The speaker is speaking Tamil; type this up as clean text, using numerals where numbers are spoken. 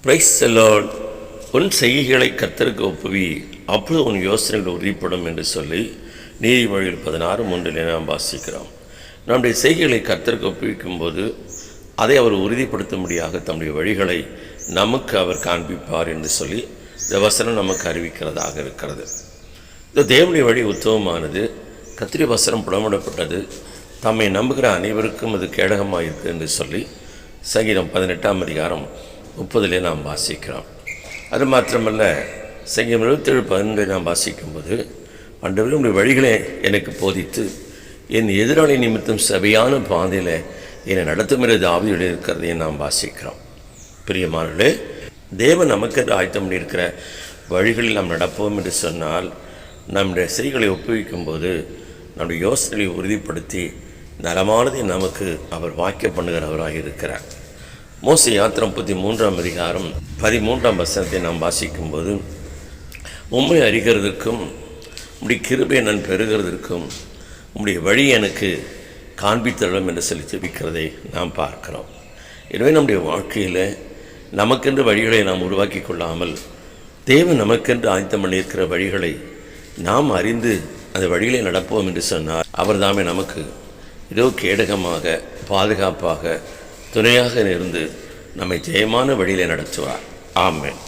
Praise the Lord. உன் செய்கைகளை கர்த்தருக்கு ஒப்புவி, அப்பொழுது உன் யோசனைகள் உறுதிப்படும் என்று சொல்லி நீதிமொழிகள் 16:3 நாம் வாசிக்கிறோம். நம்முடைய செய்கைகளை கர்த்தருக்கு ஒப்புவிக்கும் போது அதை அவர் உறுதிப்படுத்தும்படியாக தம்முடைய வழிகளை நமக்கு அவர் காண்பிப்பார் என்று சொல்லி இந்த வசனம் நமக்கு அறிவிக்கிறதாக இருக்கிறது. இந்த தேவனுடைய வழி உத்தமமானது, கர்த்தருடைய வசனம் புலமிடப்பட்டது, தம்மை நம்புகிற அனைவருக்கும் அது கேடகமாக இருக்குது என்று சொல்லி சங்கீதம் 18:30 நாம் வாசிக்கிறோம். அது மாத்திரமல்ல, சங்கீதம் 77:12 நாம் வாசிக்கும்போது, ஆண்டவரே உம்முடைய வழிகளை எனக்கு போதித்து என் எதிராளி நிமித்தம் சபையான பாதையில் என்னை நடத்துகிற தாவீது இருக்கிறதை நாம் வாசிக்கிறோம். பிரியமானவர்களே, தேவன் நமக்கு ஆயத்தம் பண்ணியிருக்கிற வழிகளில் நாம் நடப்போம் என்று சொன்னால், நம்முடைய செய்களை ஒப்புவிக்கும் போது நம்முடைய யோசனைகளை உறுதிப்படுத்தி நலமானதை நமக்கு அவர் வாக்கியம் பண்ணுகிறவராக இருக்கிறார். மோசே யாத்திரம் 13:13 நாம் வாசிக்கும்போது, உம்மை அறிகிறதற்கும் உம்முடைய கிருபையை நான் பெறுகிறதற்கும் உம்முடைய வழி எனக்கு காண்பித்தரலும் என்று சொல்லி ஜெபிக்கிறதை நாம் பார்க்கிறோம். எனவே நம்முடைய வாழ்க்கையில் நமக்கென்று வழிகளை நாம் உருவாக்கி கொள்ளாமல், தேவன் நமக்கென்று ஆயத்தம் பண்ணியிருக்கிற வழிகளை நாம் அறிந்து அந்த வழிகளை நடப்போம் என்று சொன்னால், அவர் தாமே நமக்கு ஏதோ கேடகமாக, பாதுகாப்பாக, துணையாக இருந்து நம்மை ஜெயமான வழியிலே நடத்துவார். ஆமென்.